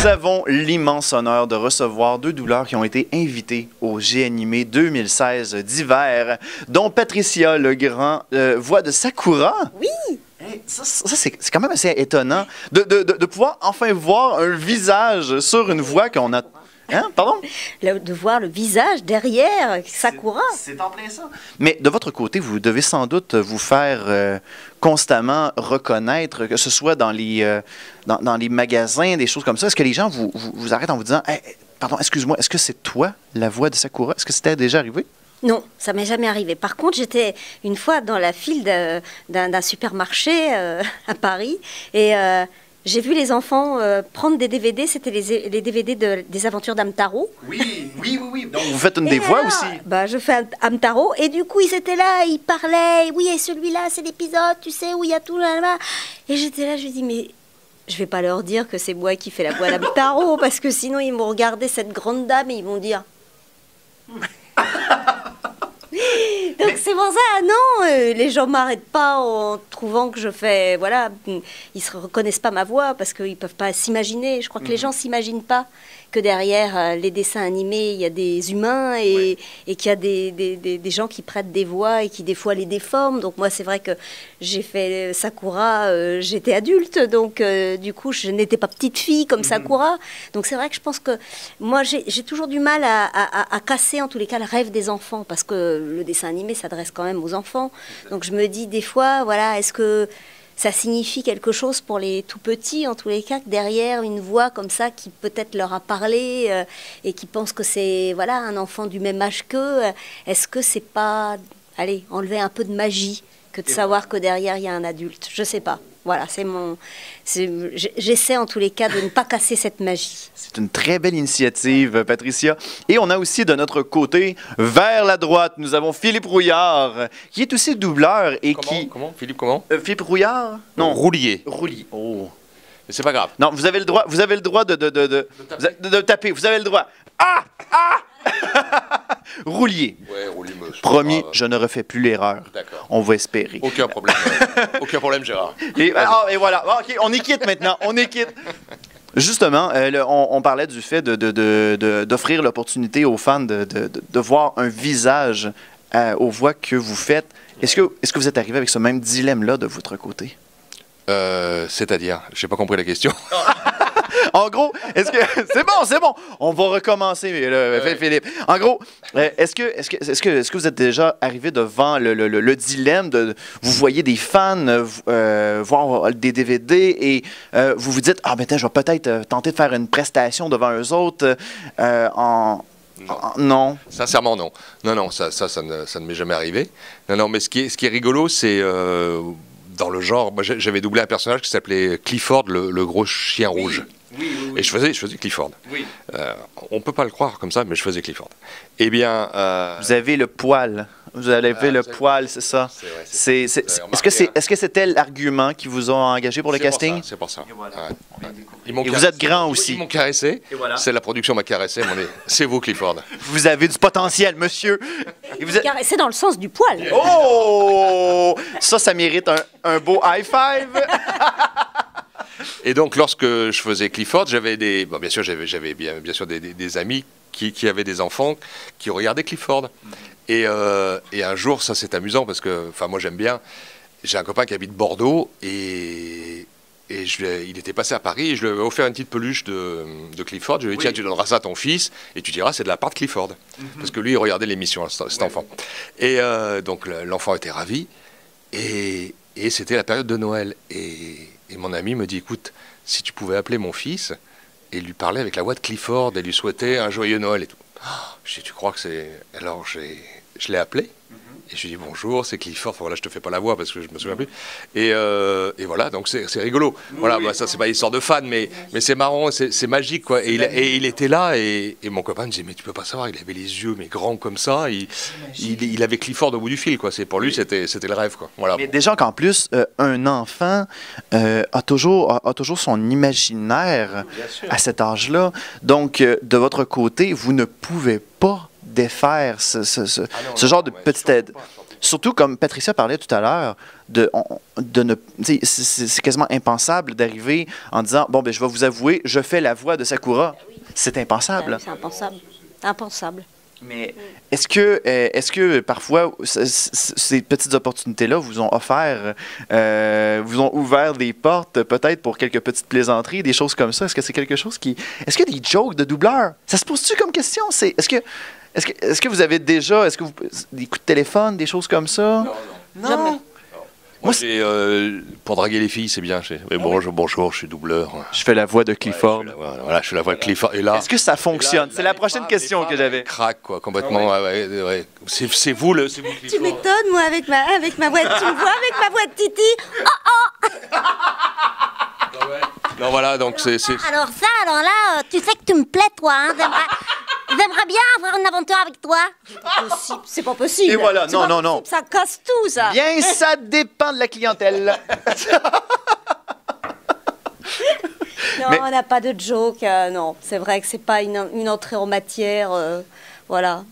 avons l'immense honneur de recevoir deux doubleurs qui ont été invités au G-Animé 2016 d'hiver, dont Patricia Legrand, voix de Sakura. Oui! Hey, ça c'est quand même assez étonnant de pouvoir enfin voir un visage sur une voix qu'on a... Hein? Pardon? De voir le visage derrière Sakura. C'est en plein ça. Mais de votre côté, vous devez sans doute vous faire constamment reconnaître, que ce soit dans les magasins, des choses comme ça. Est-ce que les gens vous arrêtent en vous disant hey, pardon, excuse-moi, est-ce que c'est toi la voix de Sakura? Est-ce que c'était déjà arrivé? Non, ça m'est jamais arrivé. Par contre, j'étais une fois dans la file d'un supermarché à Paris et... j'ai vu les enfants prendre des DVD, c'était les DVD des aventures d'Hamtaro. Oui. Donc vous faites une des voix aussi. Bah, je fais Hamtaro et du coup ils étaient là, ils parlaient. Oui, et celui-là, c'est l'épisode, tu sais, où il y a tout là. Et j'étais là, je me dis, mais je vais pas leur dire que c'est moi qui fais la voix d'Hamtaro parce que sinon ils vont regarder cette grande dame et ils vont dire... Donc c'est pour ça, non, les gens m'arrêtent pas en trouvant que je fais, voilà, ils se reconnaissent pas ma voix parce qu'ils peuvent pas s'imaginer. Je crois que les gens s'imaginent pas que derrière les dessins animés, il y a des humains et qu'il y a des gens qui prêtent des voix et qui des fois les déforment. Donc moi c'est vrai que j'ai fait Sakura, j'étais adulte, donc du coup je n'étais pas petite fille comme Sakura. Donc c'est vrai que je pense que moi j'ai toujours du mal à casser en tous les cas le rêve des enfants parce que le dessin animé s'adresse quand même aux enfants. Donc je me dis des fois, voilà, est-ce que ça signifie quelque chose pour les tout petits, en tous les cas, que derrière une voix comme ça qui peut-être leur a parlé et qui pense que c'est voilà, un enfant du même âge qu'eux, est-ce que c'est pas, allez, enlever un peu de magie que de savoir que derrière il y a un adulte? Je sais pas. Voilà, j'essaie en tous les cas de ne pas casser cette magie. C'est une très belle initiative, Patricia. Et on a aussi de notre côté, vers la droite, nous avons Philippe Rouillard, qui est aussi doubleur et Comment Philippe, comment Philippe Rouillard? Non, Roulier. Roulier. Oh. Mais c'est pas grave. Non, vous avez le droit de taper. Vous avez le droit. Ah! Roulier. Ouais, Roulier. Promis, je ne refais plus l'erreur. D'accord. On va espérer. Aucun problème. Aucun problème, Gérard. Et voilà. OK, on est quitte maintenant. On est quitte. Justement, on parlait du fait d'offrir l'opportunité aux fans de voir un visage aux voix que vous faites. Est-ce que vous êtes arrivé avec ce même dilemme-là de votre côté? C'est-à-dire, je n'ai pas compris la question. En gros, est-ce que... C'est bon. On va recommencer, Philippe. En gros, est-ce que vous êtes déjà arrivé devant le dilemme de... Vous voyez des fans voir des DVD et vous vous dites, je vais peut-être tenter de faire une prestation devant eux autres non. Sincèrement, non. Non, ça ne m'est jamais arrivé. Non, mais ce qui est rigolo, c'est... dans le genre, moi j'avais doublé un personnage qui s'appelait Clifford, le gros chien rouge. Oui. Et je faisais Clifford. Oui. On ne peut pas le croire comme ça, mais je faisais Clifford. Eh bien... Vous avez le poil. Vous avez le poil, c'est ça. Est-ce que c'était l'argument qui vous a engagé pour le casting? C'est pour ça. Et, voilà. Et vous êtes grand aussi. Ils m'ont caressé. Voilà. C'est la production m'a caressé. C'est vous, Clifford. Vous avez du potentiel, monsieur. Et vous êtes caressé dans le sens du poil. Oh! Ça mérite un beau high five. Et donc, lorsque je faisais Clifford, j'avais bien sûr des amis qui avaient des enfants qui regardaient Clifford. Et un jour, ça c'est amusant parce que, moi j'aime bien, j'ai un copain qui habite Bordeaux et il était passé à Paris et je lui avais offert une petite peluche de Clifford. Je lui ai dit, tiens, tu donneras ça à ton fils et tu diras, c'est de la part de Clifford. Parce que lui, il regardait l'émission, cet enfant. Et donc, l'enfant était ravi et c'était la période de Noël. Et mon ami me dit, écoute, si tu pouvais appeler mon fils et lui parler avec la voix de Clifford et lui souhaiter un joyeux Noël et tout. Je dis, tu crois que c'est... Alors, je l'ai appelé. Et je lui dis, bonjour, c'est Clifford. Enfin, voilà, je te fais pas la voix parce que je me souviens plus. Et voilà, donc c'est rigolo. Voilà, ça, c'est pas une histoire de fan, mais c'est marrant, c'est magique, quoi. Et il était là, et mon copain me disait, mais tu peux pas savoir, il avait les yeux, mais grands comme ça. Il avait Clifford au bout du fil, quoi. Pour lui, c'était le rêve, quoi. Voilà. Mais déjà qu'en plus, un enfant a toujours son imaginaire à cet âge-là. Donc, de votre côté, vous ne pouvez pas défaire ce genre de petite aide. surtout comme Patricia parlait tout à l'heure, de ne, c'est quasiment impensable d'arriver en disant, bon, ben, je vais vous avouer, je fais la voix de Sakura. C'est impensable. C'est impensable. Impensable. Mais est-ce que parfois ces petites opportunités-là vous ont offert, vous ont ouvert des portes peut-être pour quelques petites plaisanteries, des choses comme ça? Est-ce que c'est quelque chose qui... Est-ce qu'il y a des jokes de doubleurs? Ça se pose-tu comme question? Est-ce que vous avez déjà des coups de téléphone, des choses comme ça? Non. Jamais. Moi, pour draguer les filles, c'est bien. Bonjour, je suis doubleur. Je fais la voix de Clifford. Voilà, je fais la voix de Clifford. Et là, est-ce que ça fonctionne? C'est la prochaine question que j'avais. Craque, quoi, complètement. Ah ouais. C'est vous, Clifford. Tu m'étonnes, moi, avec ma voix. Tu me vois avec ma voix de Titi? Non, voilà, donc c'est... Alors là, tu sais que tu me plais, toi. Hein. J'aimerais bien avoir une aventure avec toi. C'est pas possible. Et voilà, non. Ça casse tout, ça. Bien, ça dépend de la clientèle. Non, on n'a pas de joke. Non, c'est vrai que c'est pas une entrée en matière. Voilà.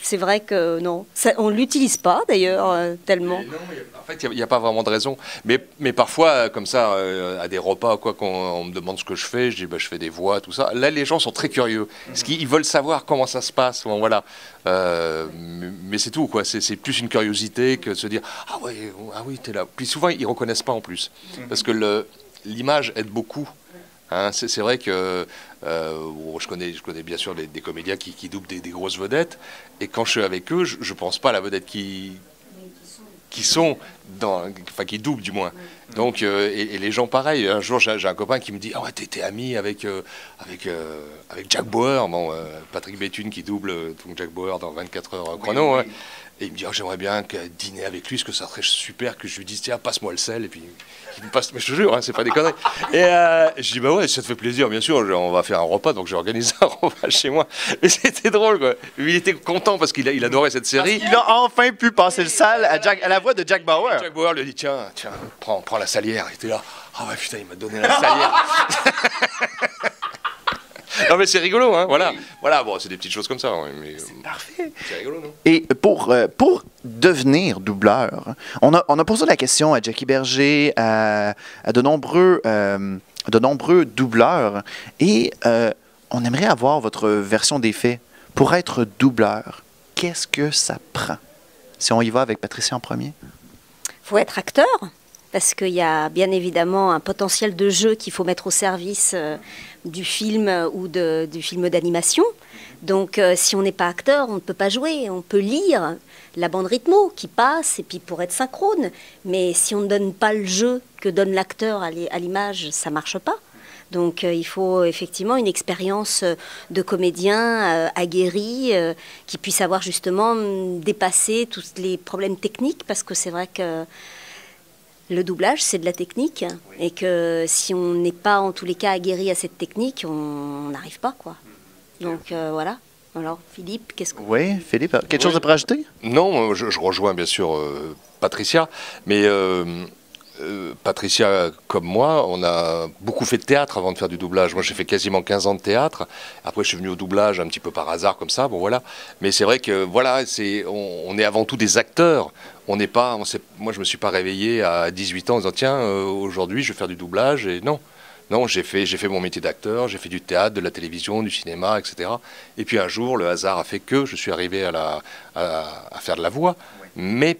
C'est vrai que non. On l'utilise pas, d'ailleurs, tellement. Non, en fait, il n'y a pas vraiment de raison. Mais parfois, comme ça, à des repas, quoi, quand on me demande ce que je fais, je dis je fais des voix, tout ça. Là, les gens sont très curieux. Parce qu'ils veulent savoir comment ça se passe. Bon, voilà. Mais c'est tout, quoi. C'est plus une curiosité que de se dire ah oui, t'es là. Puis souvent, ils ne reconnaissent pas en plus. Parce que l'image aide beaucoup. Hein, c'est vrai que je connais bien sûr des comédiens qui doublent des grosses vedettes, et quand je suis avec eux, je pense pas à la vedette qui doublent du moins. Donc et les gens pareil. Un jour j'ai un copain qui me dit ah ouais t'es ami avec Jack Bauer, Patrick Béthune qui double donc Jack Bauer dans 24 heures chrono. Oui. Hein. Et il me dit j'aimerais bien dîner avec lui, parce que ça serait super que je lui dise tiens passe-moi le sel, et puis il me passe, mais je te jure, hein, c'est pas des conneries. Et je dis bah ouais, ça te fait plaisir, bien sûr, on va faire un repas, donc j'ai organisé un repas chez moi. Mais c'était drôle, quoi. Il était content parce qu'il adorait cette série. Il a enfin pu passer le sel à la voix de Jack Bauer. Jack Bauer lui dit tiens, prends la salière. Il était là, ah ouais putain, il m'a donné la salière. Non mais c'est rigolo, hein, voilà. Oui. Voilà, bon, c'est des petites choses comme ça. Mais, c'est parfait. C'est rigolo, non? Et pour devenir doubleur, on a posé la question à Jackie Berger, à de nombreux doubleurs, et on aimerait avoir votre version des faits. Pour être doubleur, qu'est-ce que ça prend? Si on y va avec Patricia en premier. Il faut être acteur. Parce qu'il y a bien évidemment un potentiel de jeu qu'il faut mettre au service du film ou du film d'animation. Donc si on n'est pas acteur, on ne peut pas jouer. On peut lire la bande rythmo qui passe, et puis pour être synchrone. Mais si on ne donne pas le jeu que donne l'acteur à l'image, ça ne marche pas. Donc il faut effectivement une expérience de comédien aguerri qui puisse avoir justement dépassé tous les problèmes techniques, parce que c'est vrai que le doublage, c'est de la technique, et que si on n'est pas en tous les cas aguerri à cette technique, on n'arrive pas, quoi. Donc voilà. Alors Philippe, qu'est-ce que... Oui, Philippe, quelque chose à rajouter? Non, je rejoins bien sûr Patricia, mais Patricia, comme moi, on a beaucoup fait de théâtre avant de faire du doublage. Moi, j'ai fait quasiment 15 ans de théâtre. Après, je suis venu au doublage un petit peu par hasard, comme ça. Bon, voilà. Mais c'est vrai que, voilà, on est avant tout des acteurs. Moi, je me suis pas réveillé à 18 ans en disant, tiens, aujourd'hui, je vais faire du doublage. Et non. Non, j'ai fait mon métier d'acteur, j'ai fait du théâtre, de la télévision, du cinéma, etc. Et puis un jour, le hasard a fait que je suis arrivé à faire de la voix. Mais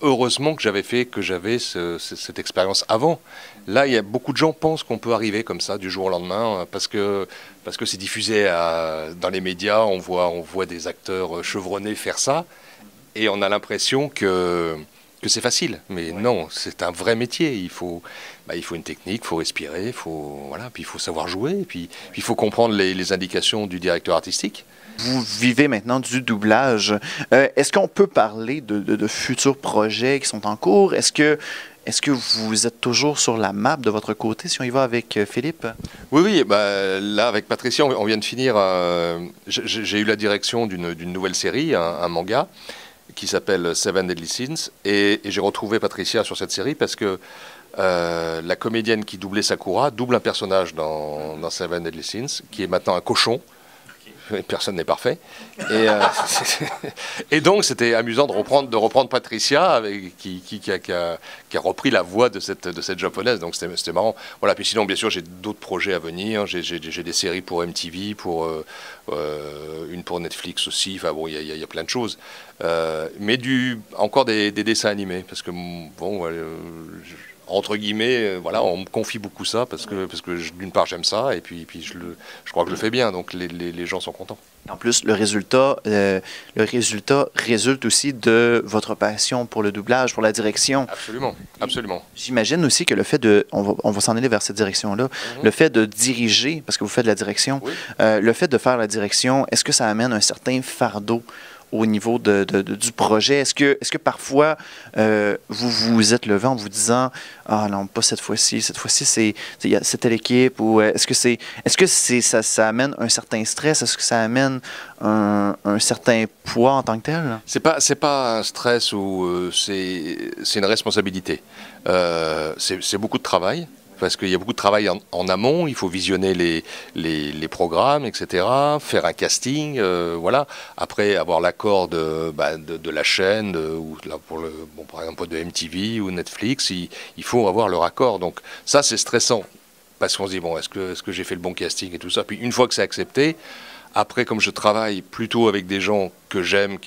heureusement que j'avais cette expérience avant. Là, il y a beaucoup de gens pensent qu'on peut arriver comme ça du jour au lendemain parce que c'est diffusé dans les médias. On voit des acteurs chevronnés faire ça, et on a l'impression que c'est facile. Mais non, c'est un vrai métier. Il faut une technique, il faut respirer, puis il faut savoir jouer, puis il faut comprendre les indications du directeur artistique. Vous vivez maintenant du doublage. Est-ce qu'on peut parler de futurs projets qui sont en cours? Est-ce que vous êtes toujours sur la map de votre côté, si on y va avec Philippe? Oui, là, avec Patricia, on vient de finir. J'ai eu la direction d'une nouvelle série, un manga, qui s'appelle Seven Deadly Sins. Et j'ai retrouvé Patricia sur cette série parce que la comédienne qui doublait Sakura double un personnage dans Seven Deadly Sins, qui est maintenant un cochon. personne n'est parfait. Et, et donc, c'était amusant de reprendre Patricia, qui a repris la voix de cette japonaise. Donc, c'était marrant. Voilà. Puis sinon, bien sûr, j'ai d'autres projets à venir. J'ai des séries pour MTV, une pour Netflix aussi. Enfin bon, il y a plein de choses. Mais encore des dessins animés. Parce que, bon, entre guillemets, voilà, on me confie beaucoup ça parce que d'une part j'aime ça et puis je crois que je le fais bien, donc les gens sont contents. En plus, le résultat résulte aussi de votre passion pour le doublage, pour la direction. Absolument, absolument. J'imagine aussi que le fait on va s'en aller vers cette direction-là, le fait de diriger, parce que vous faites de la direction, oui. Le fait de faire la direction, est-ce que ça amène un certain fardeau au niveau du projet? Est-ce que parfois vous vous êtes levé en vous disant « Ah non, pas cette fois-ci c'était l'équipe » ou est-ce que ça amène un certain stress? Est-ce que ça amène un certain poids en tant que tel? C'est pas un stress ou c'est une responsabilité. C'est beaucoup de travail. Parce qu'il y a beaucoup de travail en amont, il faut visionner les programmes, etc., faire un casting, voilà. Après, avoir l'accord de la chaîne, ou là par exemple de MTV ou Netflix, il faut avoir leur accord. Donc ça, c'est stressant, parce qu'on se dit, bon, est-ce que j'ai fait le bon casting et tout ça? Puis une fois que c'est accepté, après, comme je travaille plutôt avec des gens que j'aime,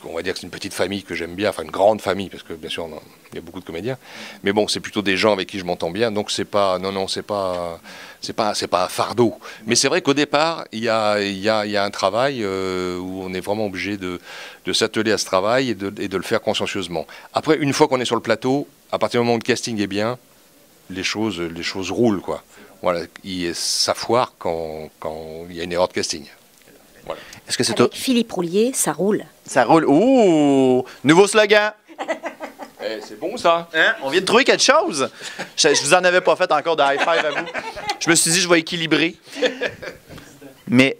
on va dire que c'est une petite famille que j'aime bien, enfin une grande famille, parce que bien sûr il y a beaucoup de comédiens, mais bon, c'est plutôt des gens avec qui je m'entends bien, donc c'est pas un fardeau. Mais c'est vrai qu'au départ, il y a un travail où on est vraiment obligé de s'atteler à ce travail et de le faire consciencieusement. Après, une fois qu'on est sur le plateau, à partir du moment où le casting est bien, les choses roulent, quoi. Voilà, ça foire quand il y a une erreur de casting. Voilà. Est-ce que c'est avec Philippe Roulier, ça roule. Ça roule. Ouh! Nouveau slogan. C'est bon, ça. Hein? On vient de trouver quelque chose. Je vous en avais pas fait encore de high five à vous. Je me suis dit, je vais équilibrer. Mais,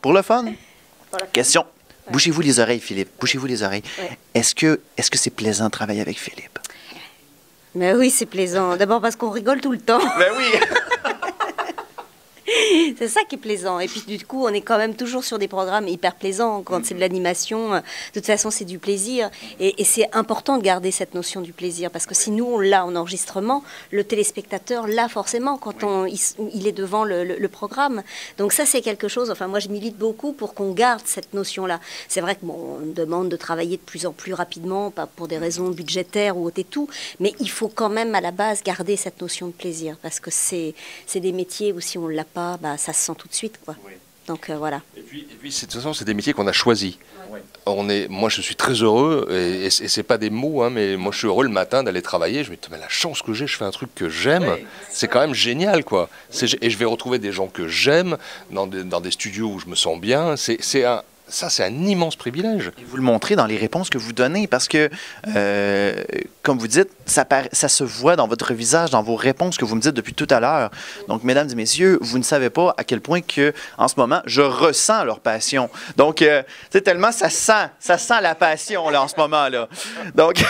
pour le fun, question. Bougez-vous les oreilles, Philippe. Bougez-vous les oreilles. Ouais. Est-ce que c'est plaisant de travailler avec Philippe? Mais oui, c'est plaisant. D'abord parce qu'on rigole tout le temps. Ben oui! C'est ça qui est plaisant. Et puis du coup, on est quand même toujours sur des programmes hyper plaisants. Quand c'est de l'animation, de toute façon, c'est du plaisir. Et c'est important de garder cette notion du plaisir. Parce que si nous, on l'a en enregistrement, le téléspectateur l'a forcément quand il est devant le programme. Donc ça, c'est quelque chose... Enfin, moi, je milite beaucoup pour qu'on garde cette notion-là. C'est vrai qu'on demande de travailler de plus en plus rapidement, pas pour des raisons budgétaires ou autres et tout. Mais il faut quand même, à la base, garder cette notion de plaisir. Parce que c'est des métiers où si on ne l'a pas, ça se sent tout de suite, quoi. Oui. Donc voilà. Et puis de toute façon, c'est des métiers qu'on a choisis. Oui. Moi, je suis très heureux, et c'est pas des mots, hein, mais moi, je suis heureux le matin d'aller travailler. Je me dis, mais la chance que j'ai, je fais un truc que j'aime, oui, c'est quand même génial, quoi. Et je vais retrouver des gens que j'aime dans des studios où je me sens bien. Ça, c'est un immense privilège. Et vous le montrez dans les réponses que vous donnez, parce que, comme vous dites, ça se voit dans votre visage, dans vos réponses que vous me dites depuis tout à l'heure. Donc, mesdames et messieurs, vous ne savez pas à quel point que, en ce moment, je ressens leur passion. Donc, c'est tellement ça sent la passion, là, en ce moment, là. Donc...